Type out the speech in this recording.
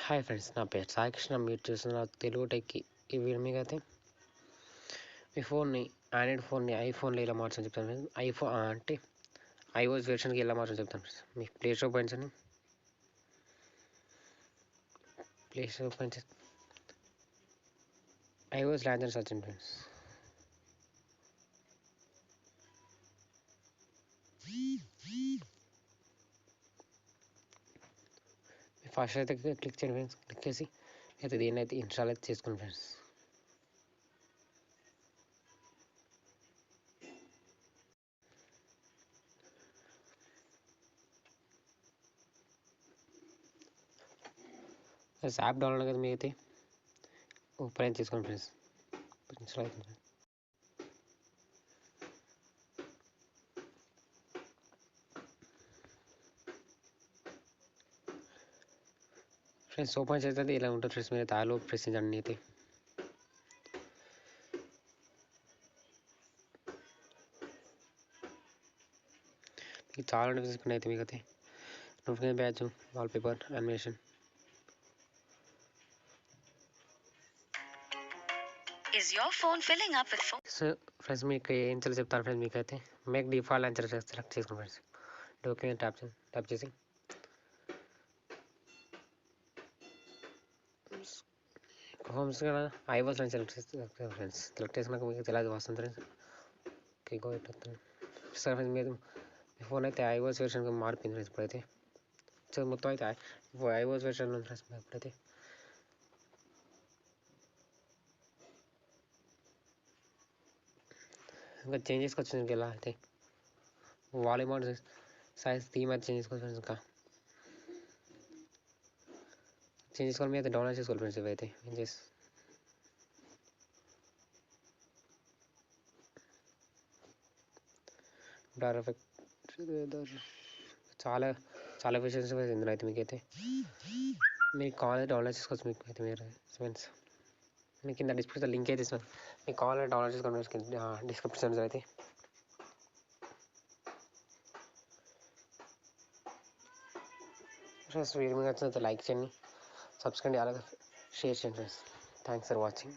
Hi friends, నా పేరు సాయికృష్ణ. మీరు చూస్తున్న తెలుగు టెక్కి. ఈ వీడియో మీకైతే మీ ఫోన్ని ఆండ్రాయిడ్ ఫోన్ని ఐఫోన్లో ఎలా మార్చని చెప్తాను ఫ్రెండ్స్. అంటే ఐఓఎస్ వెర్షన్కి ఎలా మార్చని చెప్తాను ఫ్రెండ్స్. మీకు ప్లే స్టోర్ ఓపెన్ చేయండి. ప్లే స్టోర్ ఓపెన్ చేసి ఐఓఎస్ లాంచర్ సెర్చ్ చేయండి ఫ్రెండ్స్. ఫస్ట్ అయితే క్లిక్ చేయండి ఫ్రెండ్స్. క్లిక్ చేసి అయితే దీన్ని అయితే ఇన్స్టాల్ అయితే చేసుకోండి ఫ్రెండ్స్. యాప్ డౌన్లోడ్ కదా మీకైతే ఓపెన్ అయితే చేసుకోండి ఫ్రెండ్స్. ఇన్స్టాల్ అవుతుంది ఫ్రెండ్స్. ఓపెన్ చేస్తే ఇలా ఉంటుంది ఫ్రెండ్స్. మీరు అయితే ఆలో ప్రెస్ చేయండి. అయితే మీకు చాలా నోటిఫికేషన్ అయితే మీకైతే notification batch, wallpaper, animation. Is your phone filling up with so friends, మీకు ఏం చేయాలో చెప్తాను ఫ్రెండ్స్. మీకైతే మేక్ డిఫాల్ట్ అని సెలెక్ట్ చేసుకోండి ఫ్రెండ్స్. డాక్యుమెంట్ ట్యాప్ చేసి హోమ్స్ కదా ఐవాస్ అని సెలెక్ట్ చేస్తే ఫ్రెండ్స్. సెలెక్ట్ చేసినాక మీకు తెలియదు వస్తుంది ఫ్రెండ్స్. క్లిక్ అవుతుంది సార్ ఫ్రెండ్స్. మీరు మీ ఫోన్ అయితే ఐవాస్ వెర్షన్గా మారిపోయింది ఫ్రెండ్స్. ఇప్పుడైతే సో మొత్తం అయితే ఐవాస్ వెర్షన్ ఉంది ఫ్రెండ్స్. ఇప్పుడైతే ఇంకా చేంజ్ చేసుకోవచ్చు. ఇంకా ఎలా అయితే వాల్యూమ్ సైజ్ థీమ్ అయితే చేంజ్ చేసుకోవచ్చు ఫ్రెండ్స్. ఇంకా చేంజ్ చేసుకోవాలి. మీరు అయితే డౌన్లోడ్ చేసుకోవాలి ఫ్రెండ్స్. ఇవైతే ఏం చేసి బ్లర్ ఎఫెక్ట్ చాలా చాలా ఫీచర్స్ ఇందులో అయితే మీకైతే మీకు కావాలంటే డౌన్లోడ్ చేసుకోవచ్చు. మీకు అయితే మీరు ఫ్రెండ్స్ మీకు కింద డిస్క్రిప్షన్ లింక్ అయితే ఇస్తాను. మీకు కావాలంటే డౌన్లోడ్ చేసుకోండి డిస్క్రిప్షన్స్ అయితే. ఫ్రెండ్స్ వీడియో మీకు నచ్చినట్లయితే లైక్ చేయండి, సబ్స్క్రైబ్ అలాగే షేర్ చేయండి ఫ్రెండ్స్. Thanks for watching.